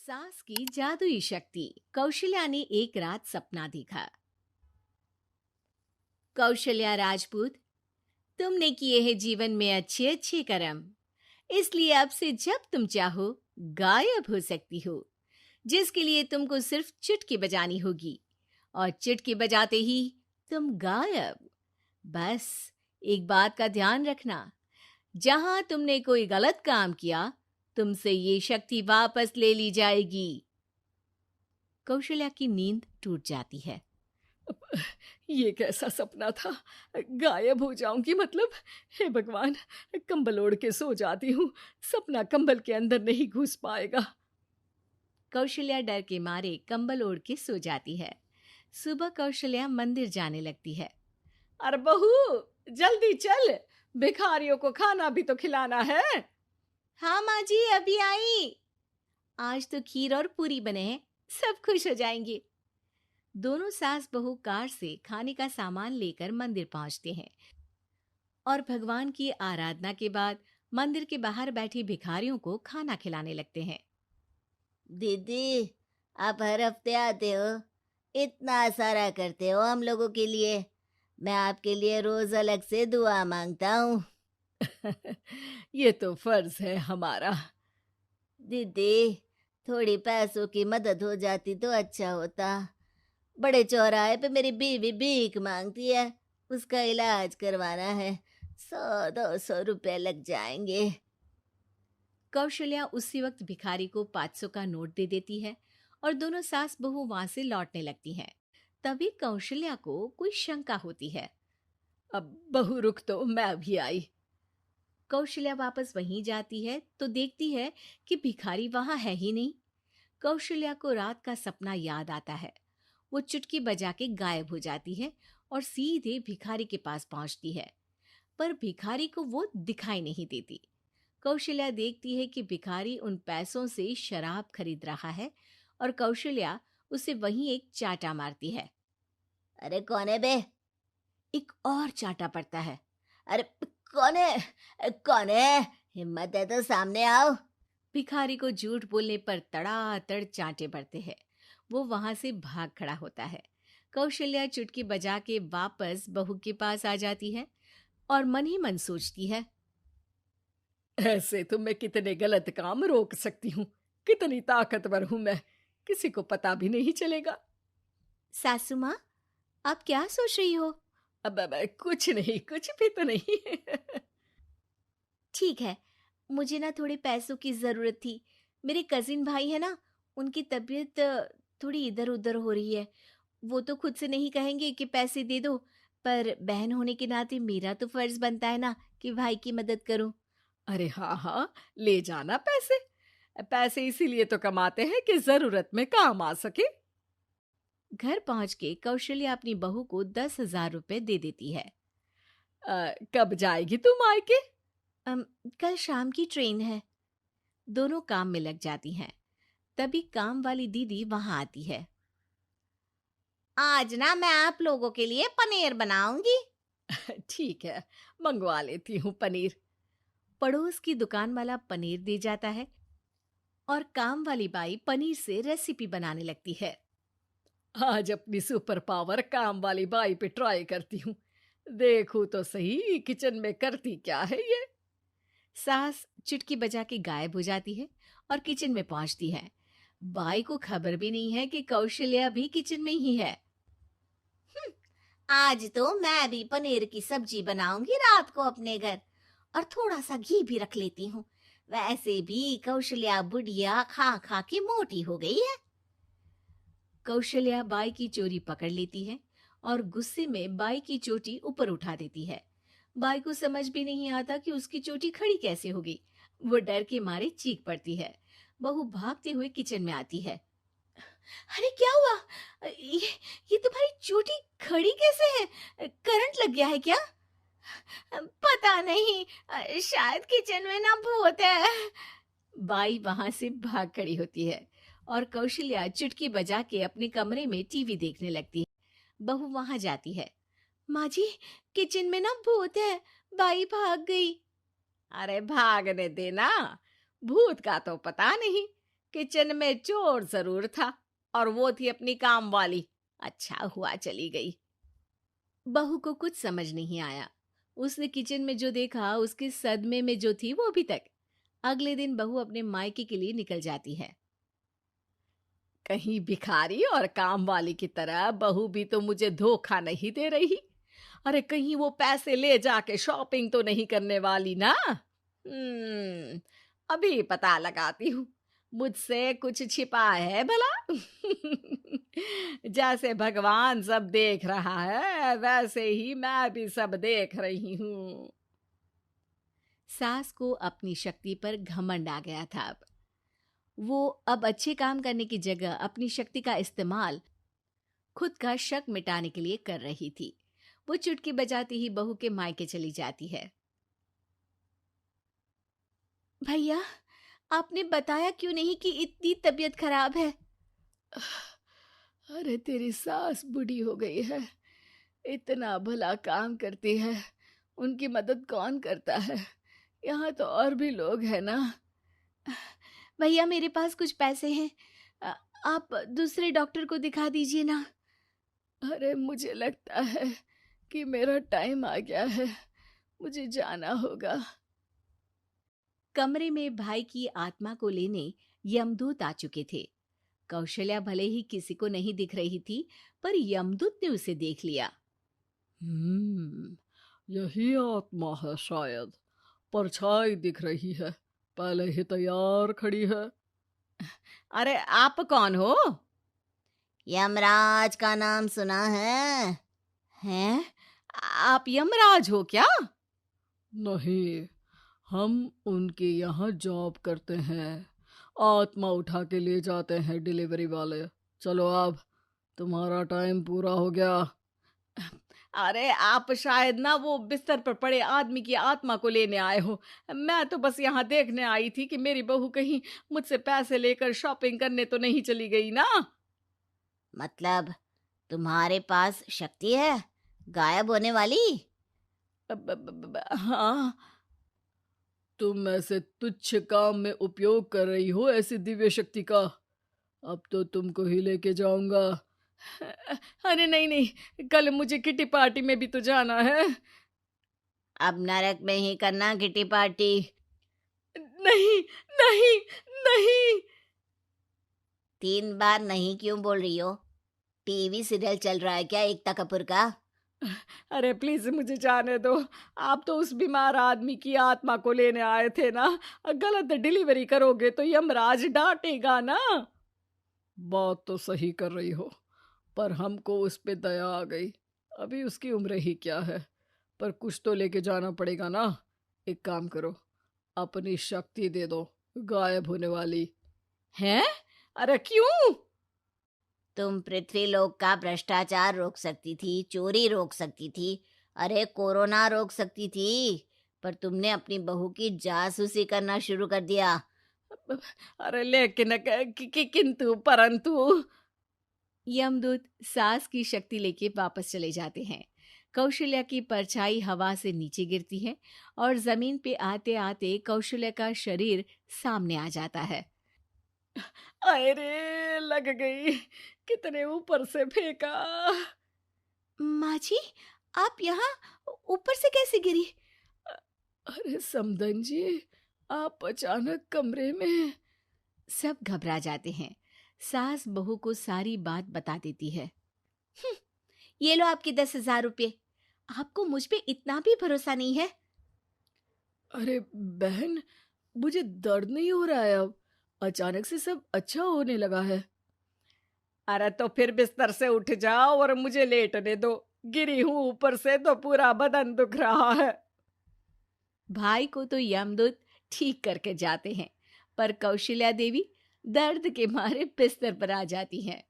सास की जादुई शक्ति। कौशल्या ने एक रात सपना देखा। कौशल्या राजपूत, तुमने किए हैं जीवन में अच्छे अच्छे कर्म, इसलिए अब से जब तुम चाहो गायब हो सकती हो, जिसके लिए तुमको सिर्फ चुटकी बजानी होगी और चुटकी बजाते ही तुम गायब। बस एक बात का ध्यान रखना, जहां तुमने कोई गलत काम किया तुमसे ये शक्ति वापस ले ली जाएगी। कौशल्या की नींद टूट जाती है। ये कैसा सपना था? गायब हो जाऊंगी मतलब? हे भगवान, कंबल ओढ़ के सो जाती हूँ, सपना कंबल के अंदर नहीं घुस पाएगा। कौशल्या डर के मारे कंबल ओढ़ के सो जाती है। सुबह कौशल्या मंदिर जाने लगती है। अरे बहू, जल्दी चल, भिखारियों को खाना भी तो खिलाना है। हाँ माँ जी, अभी आई। आज तो खीर और पूरी बने हैं, सब खुश हो जाएंगे। दोनों सास बहू कार से खाने का सामान लेकर मंदिर पहुंचते हैं और भगवान की आराधना के बाद मंदिर के बाहर बैठे भिखारियों को खाना खिलाने लगते हैं। दीदी, आप हर हफ्ते आते हो, इतना सारा करते हो हम लोगों के लिए। मैं आपके लिए रोज अलग से दुआ मांगता हूँ। ये तो फर्ज है हमारा। दीदी, थोड़ी पैसों की मदद हो जाती तो अच्छा होता। बड़े चौराहे पे मेरी बीवी भीख मांगती है, उसका इलाज करवाना है, 100-200 रुपए लग जाएंगे। कौशल्या उसी वक्त भिखारी को 500 का नोट दे देती है और दोनों सास बहू वहां से लौटने लगती हैं। तभी कौशल्या को कोई शंका होती है। अब बहू रुक, तो मैं अभी आई। कौशल्या वापस वहीं जाती है तो देखती है कि भिखारी वहां है ही नहीं। कौशल्या को रात का सपना याद आता है। वो चुटकी बजा के गायब हो जाती है और सीधे भिखारी के पास पहुंचती है, पर भिखारी को वो दिखाई नहीं देती। कौशल्या देखती है कि भिखारी उन पैसों से शराब खरीद रहा है और कौशल्या उसे वहीं एक चाटा मारती है। अरे कौन है बे? एक और चाटा पड़ता है। अरे कौन है? कौन है? हिम्मत है तो सामने आओ। भिखारी को झूठ बोलने पर तड़ातड़ चांटे पड़ते हैं। वो वहां से भाग खड़ा होता है। कौशल्या चुटकी बजा के वापस बहू के पास आ जाती है और मन ही मन सोचती है, ऐसे तो मैं कितने गलत काम रोक सकती हूँ, कितनी ताकतवर हूँ मैं, किसी को पता भी नहीं चलेगा। सासू माँ, आप क्या सोच रही हो? अब कुछ नहीं, कुछ भी तो नहीं। ठीक है, मुझे ना थोड़े पैसों की जरूरत थी। मेरे कजिन भाई है ना, उनकी तबीयत थोड़ी इधर उधर हो रही है। वो तो खुद से नहीं कहेंगे कि पैसे दे दो, पर बहन होने के नाते मेरा तो फर्ज बनता है ना कि भाई की मदद करूं। अरे हाँ हाँ, ले जाना पैसे। पैसे इसीलिए तो कमाते हैं कि जरूरत में काम आ सके। घर पहुंच के कौशल्या अपनी बहू को 10,000 रुपए दे देती है। कब जाएगी तुम मायके? अम, कल शाम की ट्रेन है। दोनों काम में लग जाती हैं। तभी काम वाली दीदी वहां आती है। आज ना मैं आप लोगों के लिए पनीर बनाऊंगी। ठीक है, मंगवा लेती हूँ पनीर। पड़ोस की दुकान वाला पनीर दे जाता है और काम वाली बाई पनीर से रेसिपी बनाने लगती है। आज अपनी सुपर पावर काम वाली बाई पे ट्राई करती हूँ, देखूं तो सही किचन में करती क्या है ये। सास चुटकी बजा के गायब हो जाती है और किचन में पहुंचती है। बाई को खबर भी नहीं है कि कौशल्या भी किचन में ही है। आज तो मैं भी पनीर की सब्जी बनाऊंगी रात को अपने घर, और थोड़ा सा घी भी रख लेती हूँ। वैसे भी कौशल्या बुढ़िया खा खा के मोटी हो गई है। कौशल्या बाई की चोरी पकड़ लेती है और गुस्से में बाई की चोटी ऊपर उठा देती है। बाई को समझ भी नहीं आता कि उसकी चोटी खड़ी कैसे होगी। वो डर के मारे चीख पड़ती है। बहू भागते हुए किचन में आती है। अरे क्या हुआ? ये तुम्हारी चोटी खड़ी कैसे है? करंट लग गया है क्या? पता नहीं, शायद किचन में ना भूत है। बाई वहां से भाग खड़ी होती है और कौशल्या चुटकी बजा के अपने कमरे में टीवी देखने लगती है। बहू वहां जाती है। माँ जी, किचन में ना भूत है, बाई भाग गई। अरे भागने देना, भूत का तो पता नहीं, किचन में चोर जरूर था और वो थी अपनी काम वाली। अच्छा हुआ चली गई। बहू को कुछ समझ नहीं आया। उसने किचन में जो देखा उसके सदमे में जो थी वो अभी तक। अगले दिन बहू अपने मायके के लिए निकल जाती है। कहीं भिखारी और काम वाली की तरह बहू भी तो मुझे धोखा नहीं दे रही। अरे कहीं वो पैसे ले जाके शॉपिंग तो नहीं करने वाली ना। अभी पता लगाती हूँ। मुझसे कुछ छिपा है भला। जैसे भगवान सब देख रहा है वैसे ही मैं भी सब देख रही हूँ। सास को अपनी शक्ति पर घमंड आ गया था। वो अब अच्छे काम करने की जगह अपनी शक्ति का इस्तेमाल खुद का शक मिटाने के लिए कर रही थी। वो चुटकी बजाती ही बहू के मायके चली जाती है। भैया, आपने बताया क्यों नहीं कि इतनी तबीयत खराब है? अरे तेरी सास बूढ़ी हो गई है, इतना भला काम करती है, उनकी मदद कौन करता है? यहाँ तो और भी लोग हैं ना। भैया, मेरे पास कुछ पैसे हैं। आप दूसरे डॉक्टर को दिखा दीजिए ना। अरे मुझे लगता है कि मेरा टाइम आ गया है, मुझे जाना होगा। कमरे में भाई की आत्मा को लेने यमदूत आ चुके थे। कौशल्या भले ही किसी को नहीं दिख रही थी, पर यमदूत ने उसे देख लिया। यही आत्मा है शायद, परछाई दिख रही है, पहले ही तैयार खड़ी है। अरे आप कौन हो? यमराज का नाम सुना है? हैं? आप यमराज हो क्या? नहीं, हम उनके यहाँ जॉब करते हैं, आत्मा उठा के ले जाते हैं डिलीवरी वाले। चलो अब तुम्हारा टाइम पूरा हो गया। अरे आप शायद ना वो बिस्तर पर पड़े आदमी की आत्मा को लेने आए हो। मैं तो बस यहाँ देखने आई थी कि मेरी बहू कहीं मुझसे पैसे लेकर शॉपिंग करने तो नहीं चली गई ना। मतलब तुम्हारे पास शक्ति है गायब होने वाली? हाँ। तुम ऐसे तुच्छ काम में उपयोग कर रही हो ऐसी दिव्य शक्ति का। अब तो तुमको ही लेके जाऊंगा। अरे नहीं नहीं, कल मुझे किटी पार्टी में भी तो जाना है। अब नरक में ही करना किटी पार्टी। नहीं नहीं नहीं। 3 बार नहीं क्यों बोल रही हो? टीवी सीरियल चल रहा है क्या एकता कपूर का? अरे प्लीज मुझे जाने दो। आप तो उस बीमार आदमी की आत्मा को लेने आए थे ना। गलत डिलीवरी करोगे तो यमराज डांटेगा ना। बात तो सही कर रही हो, पर हमको उस पे दया आ गई। अभी उसकी उम्र ही क्या है, पर कुछ तो लेके जाना पड़ेगा ना। एक काम करो, अपनी शक्ति दे दो, गायब होने वाली। हैं? अरे क्यों? तुम पृथ्वीलोक का भ्रष्टाचार रोक सकती थी, चोरी रोक सकती थी, अरे कोरोना रोक सकती थी, पर तुमने अपनी बहू की जासूसी करना शुरू कर दिया। अरे लेकिन किंतु परंतु। यमदूत सास की शक्ति लेके वापस चले जाते हैं। कौशल्या की परछाई हवा से नीचे गिरती है और जमीन पे आते आते कौशल्या का शरीर सामने आ जाता है। अरे लग गई, कितने ऊपर से फेंका। माँ जी, आप यहाँ ऊपर से कैसे गिरी? अरे समधन जी, आप अचानक कमरे में। सब घबरा जाते हैं। सास बहू को सारी बात बता देती है। ये लो आपके 10,000 रुपये। आपको मुझ पे इतना भी भरोसा नहीं है? अरे बहन, मुझे दर्द नहीं हो रहा है, अब अचानक से सब अच्छा होने लगा है। अरे तो फिर बिस्तर से उठ जाओ और मुझे लेटने दो। गिरी हूं ऊपर से तो पूरा बदन दुख रहा है। भाई को तो यमदूत ठीक करके जाते हैं, पर कौशल्या देवी दर्द के मारे बिस्तर पर आ जाती हैं।